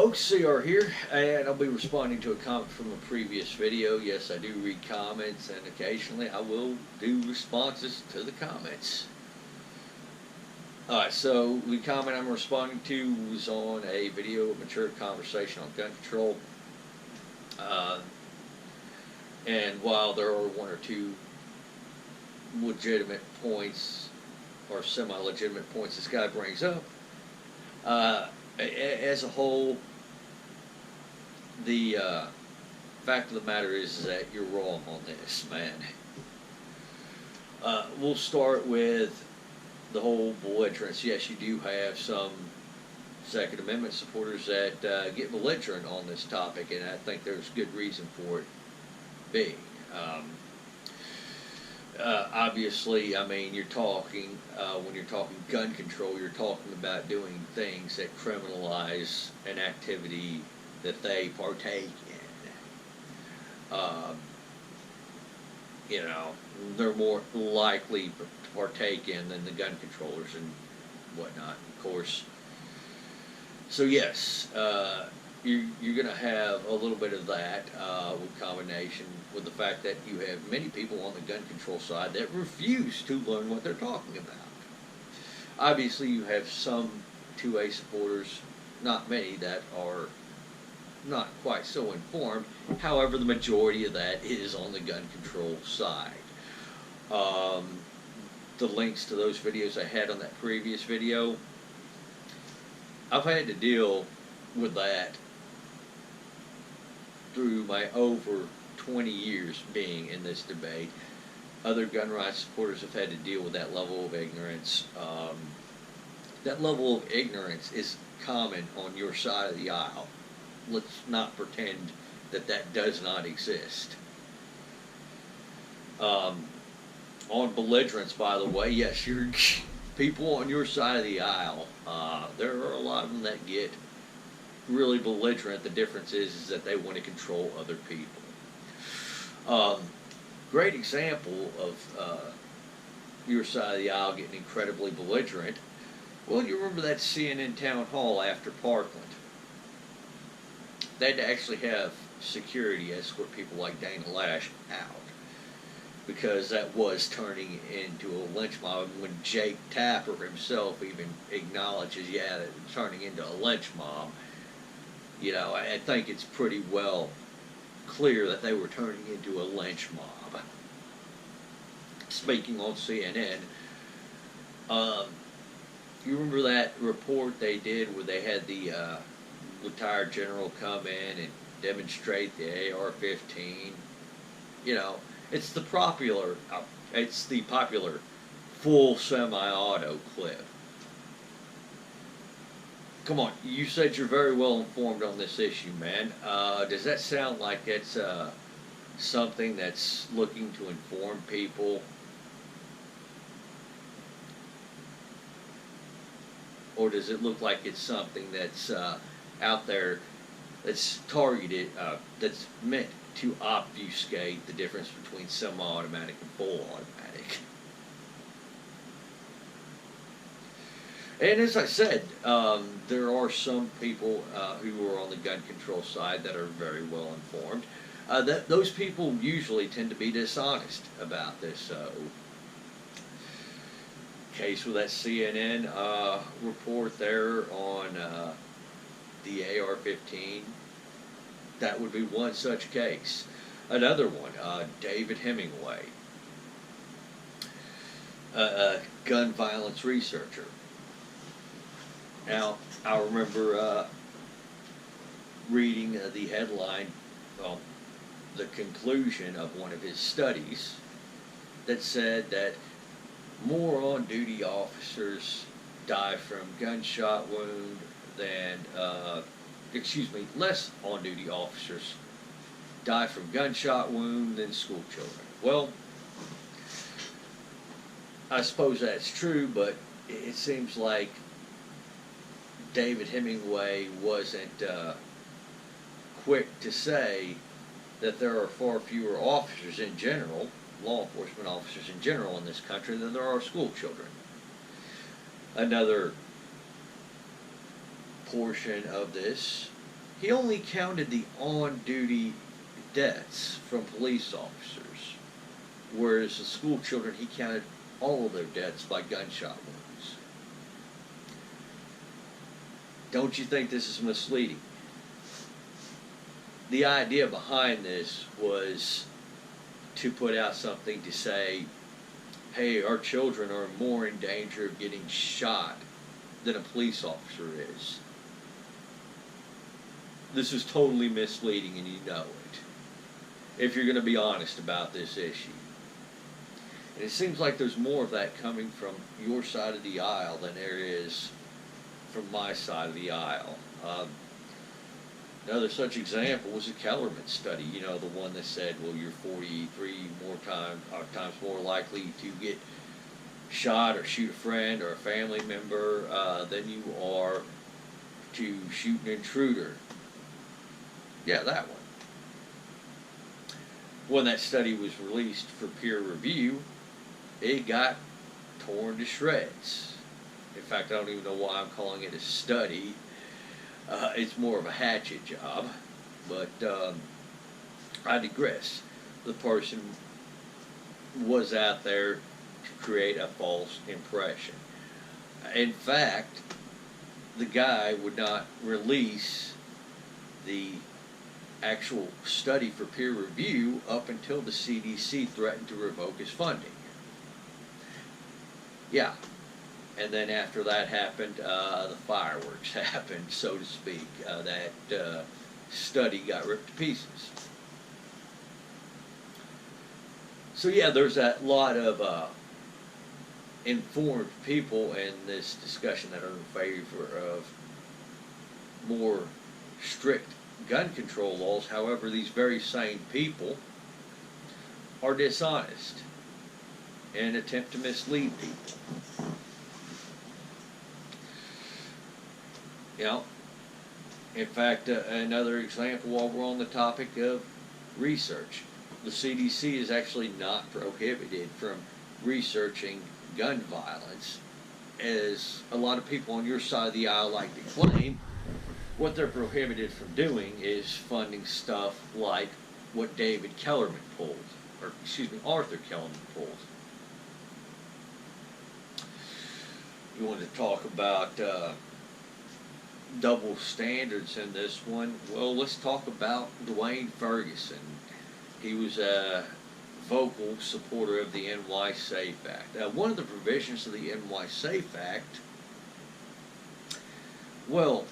folks, CR here, and I'll be responding to a comment from a previous video. Yes, I do read comments, and occasionally I will do responses to the comments. Alright, so the comment I'm responding to was on a video of mature conversation on gun control. And while there are one or two legitimate points, or semi-legitimate points this guy brings up, as a whole, the fact of the matter is that you're wrong on this, man. We'll start with the whole belligerence. Yes, you do have some Second Amendment supporters that get belligerent on this topic, and I think there's good reason for it being. Obviously, I mean, you're talking, when you're talking gun control, you're talking about doing things that criminalize an activity that they partake in. You know, they're more likely to partake in than the gun controllers and whatnot, of course. So yes, you're going to have a little bit of that with combination with the fact that you have many people on the gun control side that refuse to learn what they're talking about. Obviously, you have some 2A supporters, not many, that are not quite so informed. However, the majority of that is on the gun control side. The links to those videos I had on that previous video, I've had to deal with that through my over 20 years being in this debate. Other gun rights supporters have had to deal with that level of ignorance. That level of ignorance is common on your side of the aisle. Let's not pretend that that does not exist. On belligerence, by the way, yes, you're people on your side of the aisle, there are a lot of them that get really belligerent. The difference is that they want to control other people. Great example of your side of the aisle getting incredibly belligerent. Well, you remember that CNN town hall after Parkland? They had to actually have security escort people like Dana Loesch out, because that was turning into a lynch mob. When Jake Tapper himself even acknowledges, yeah, that it's turning into a lynch mob, you know, I think it's pretty well clear that they were turning into a lynch mob. Speaking on CNN, you remember that report they did where they had the retired general come in and demonstrate the AR-15? You know, it's the popular full semi-auto clip. Come on, you said you're very well informed on this issue, man. Does that sound like it's something that's looking to inform people? Or does it look like it's something that's out there that's targeted, that's meant to obfuscate the difference between semi-automatic and full automatic? And as I said, there are some people who are on the gun control side that are very well informed. Those people usually tend to be dishonest about this. Case with that CNN report there on the AR-15, that would be one such case. Another one, David Hemingway, a gun violence researcher. Now, I remember reading the headline, well, the conclusion of one of his studies that said that more on-duty officers die from gunshot wound than, less on-duty officers die from gunshot wound than school children. Well, I suppose that's true, but it seems like David Hemingway wasn't quick to say that there are far fewer officers in general, law enforcement officers in general in this country, than there are school children. Another portion of this he only counted the on-duty deaths from police officers, whereas the school children, he counted all of their deaths by gunshot wounds. Don't you think this is misleading? The idea behind this was to put out something to say, hey, our children are more in danger of getting shot than a police officer is. This is totally misleading, and you know it, if you're going to be honest about this issue. And it seems like there's more of that coming from your side of the aisle than there is from my side of the aisle. Another such example was the Kellerman study, you know, the one that said, well, you're 43 times more likely to get shot or shoot a friend or a family member than you are to shoot an intruder. Yeah, that one. When that study was released for peer review, it got torn to shreds. In fact, I don't even know why I'm calling it a study. It's more of a hatchet job, but I digress. The person was out there to create a false impression. In fact, the guy would not release the actual study for peer review up until the CDC threatened to revoke his funding. Yeah. And then after that happened, the fireworks happened, so to speak. That study got ripped to pieces. So yeah, there's that lot of informed people in this discussion that are in favor of more strict gun control laws. However, these very same people are dishonest and attempt to mislead people. You know, in fact, another example while we're on the topic of research. The CDC is actually not prohibited from researching gun violence, as a lot of people on your side of the aisle like to claim. What they're prohibited from doing is funding stuff like what David Kellerman pulled, or excuse me, Arthur Kellerman pulled. You want to talk about double standards in this one? Well, let's talk about Dwayne Ferguson. He was a vocal supporter of the NY SAFE Act. One of the provisions of the NY SAFE Act, well,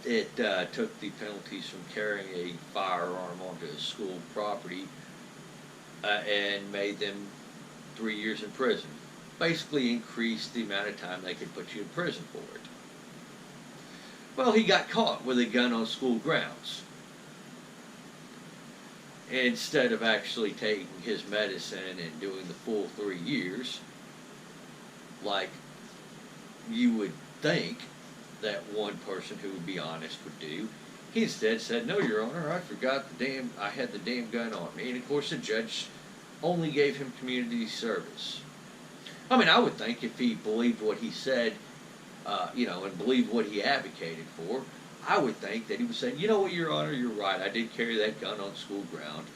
it took the penalties from carrying a firearm onto a school property and made them 3 years in prison. Basically increased the amount of time they could put you in prison for it. Well, he got caught with a gun on school grounds. Instead of actually taking his medicine and doing the full 3 years, like you would think that one person who would be honest would do, he instead said, "No, Your Honor, I forgot I had the damn gun on me." And of course the judge only gave him community service. I mean, I would think if he believed what he said, and believed what he advocated for, I would think that he would say, "You know what, Your Honor, you're right. I did carry that gun on school ground.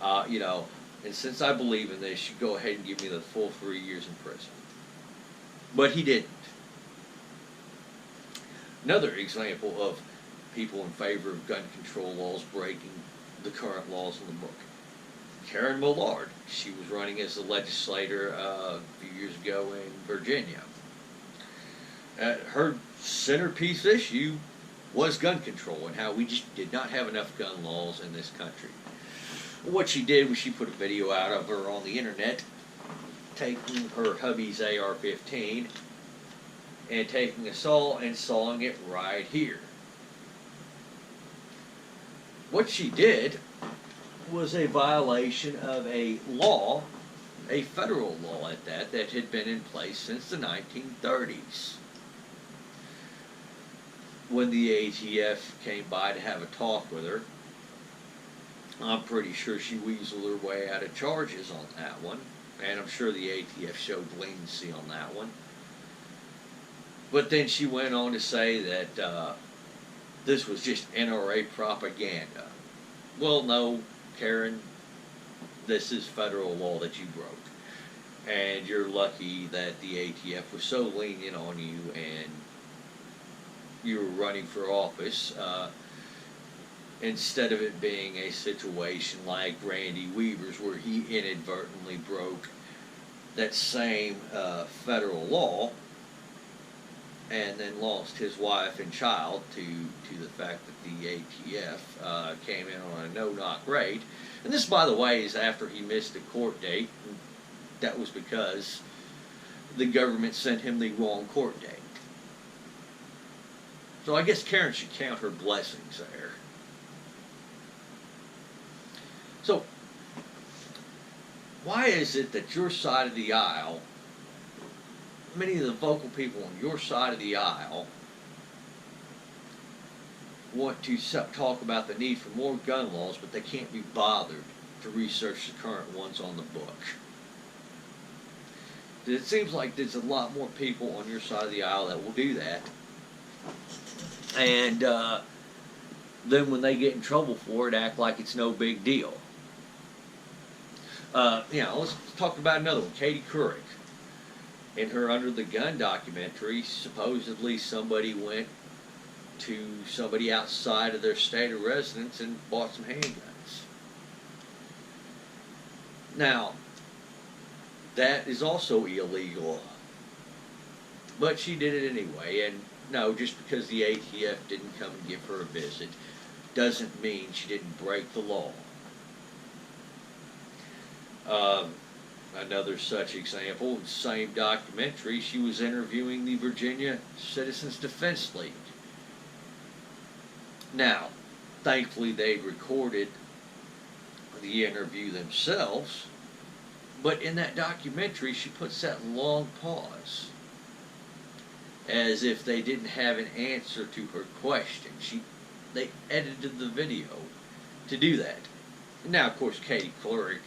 And since I believe in this, you go ahead and give me the full 3 years in prison." But he didn't. Another example of people in favor of gun control laws breaking the current laws in the book. Karen Millard. She was running as a legislator a few years ago in Virginia. Her centerpiece issue was gun control and how we just did not have enough gun laws in this country. What she did was she put a video out of her on the internet taking her hubby's AR-15 and taking a saw and sawing it right here. What she did was a violation of a law, a federal law at that had been in place since the 1930s. When the ATF came by to have a talk with her, I'm pretty sure she weaseled her way out of charges on that one, and I'm sure the ATF showed leniency on that one. But then she went on to say that this was just NRA propaganda. Well, no, Karen, this is federal law that you broke. And you're lucky that the ATF was so lenient on you and you were running for office, instead of it being a situation like Randy Weaver's where he inadvertently broke that same federal law and then lost his wife and child to the fact that the ATF came in on a no-knock raid. And this, by the way, is after he missed a court date. That was because the government sent him the wrong court date. So I guess Karen should count her blessings there. So, why is it that your side of the aisle, many of the vocal people on your side of the aisle, want to talk about the need for more gun laws, but they can't be bothered to research the current ones on the book? It seems like there's a lot more people on your side of the aisle that will do that. And then when they get in trouble for it, act like it's no big deal. Let's talk about another one, Katie Couric. In her Under the Gun documentary, supposedly somebody went to somebody outside of their state of residence and bought some handguns. Now, that is also illegal. But she did it anyway, and no, just because the ATF didn't come and give her a visit doesn't mean she didn't break the law. Another such example, same documentary, she was interviewing the Virginia Citizens Defense League. Now, thankfully they recorded the interview themselves, but in that documentary she puts that long pause, as if they didn't have an answer to her question. They edited the video to do that. Now, of course, Katie Couric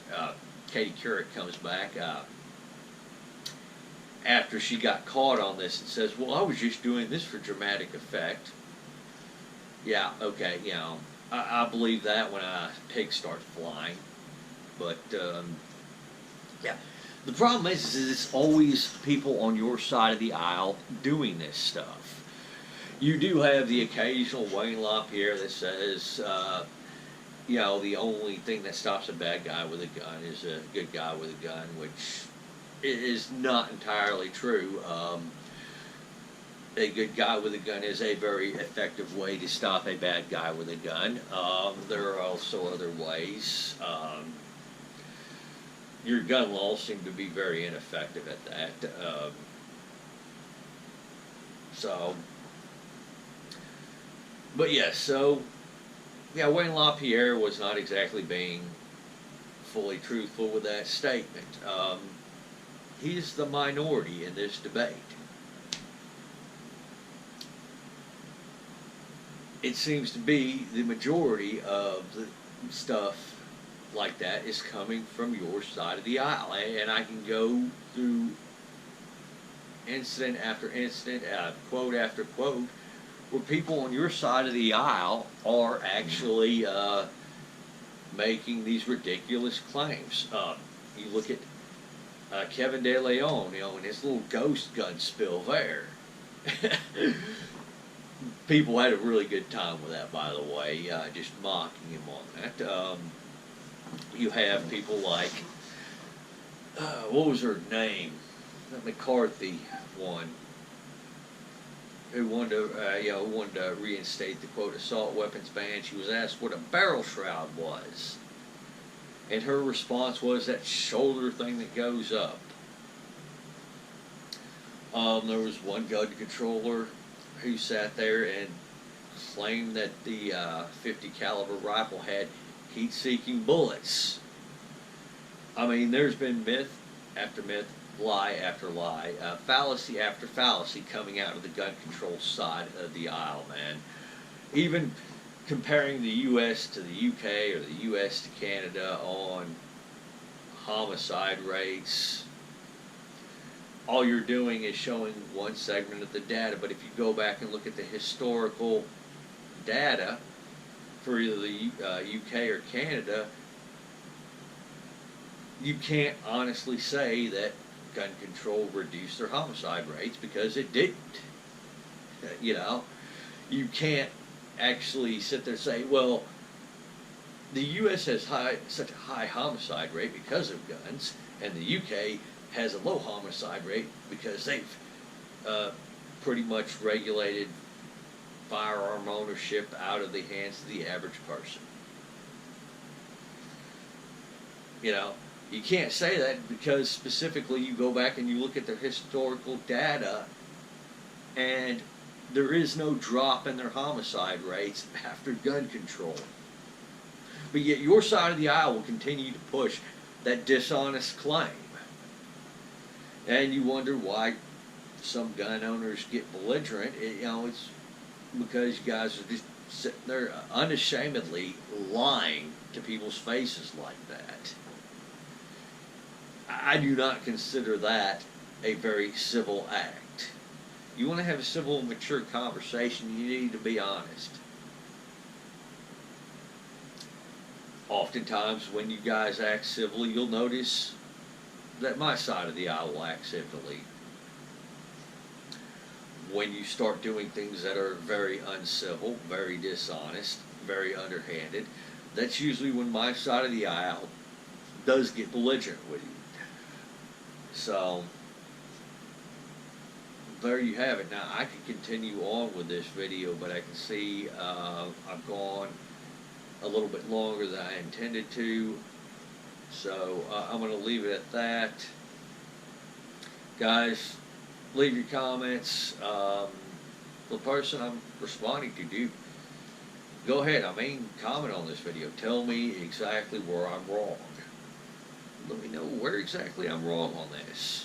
comes back after she got caught on this and says, well, I was just doing this for dramatic effect. Yeah, okay, I believe that when a pig starts flying. But, yeah. The problem is it's always people on your side of the aisle doing this stuff. You do have the occasional Wayne LaPierre that says, the only thing that stops a bad guy with a gun is a good guy with a gun, which is not entirely true. A good guy with a gun is a very effective way to stop a bad guy with a gun. There are also other ways. Your gun laws seem to be very ineffective at that. But yes, Wayne LaPierre was not exactly being fully truthful with that statement. He's the minority in this debate. It seems to be the majority of the stuff like that is coming from your side of the aisle. And I can go through incident after incident, quote after quote, where people on your side of the aisle are actually making these ridiculous claims. You look at Kevin De Leon, and his little ghost gun spill there. People had a really good time with that, by the way, just mocking him on that. You have people like, what was her name? That McCarthy one, who wanted to reinstate the quote assault weapons ban. She was asked what a barrel shroud was, and her response was that shoulder thing that goes up. There was one gun controller who sat there and claimed that the .50 caliber rifle had heat-seeking bullets. I mean, there's been myth after myth, lie after lie, fallacy after fallacy coming out of the gun control side of the aisle, man. Even comparing the U.S. to the U.K. or the U.S. to Canada on homicide rates, all you're doing is showing one segment of the data. But if you go back and look at the historical data for either the UK or Canada, you can't honestly say that gun control reduced their homicide rates, because it didn't. You know, you can't actually sit there and say, well, the U.S. has such a high homicide rate because of guns, and the UK has a low homicide rate because they've pretty much regulated firearm ownership out of the hands of the average person. You know, you can't say that, because specifically you go back and you look at the historical data, and there is no drop in their homicide rates after gun control. But yet your side of the aisle will continue to push that dishonest claim. And you wonder why some gun owners get belligerent. You know, it's because you guys are just sitting there unashamedly lying to people's faces like that. I do not consider that a very civil act. You want to have a civil, mature conversation, you need to be honest. Oftentimes, when you guys act civilly, you'll notice that my side of the aisle will act civilly. When you start doing things that are very uncivil, very dishonest, very underhanded, that's usually when my side of the aisle does get belligerent with you. So, there you have it. Now, I could continue on with this video, but I can see I've gone a little bit longer than I intended to. So, I'm going to leave it at that. Guys, leave your comments. The person I'm responding to, dude, go ahead. Comment on this video. Tell me exactly where I'm wrong. Let me know where exactly I'm wrong on this.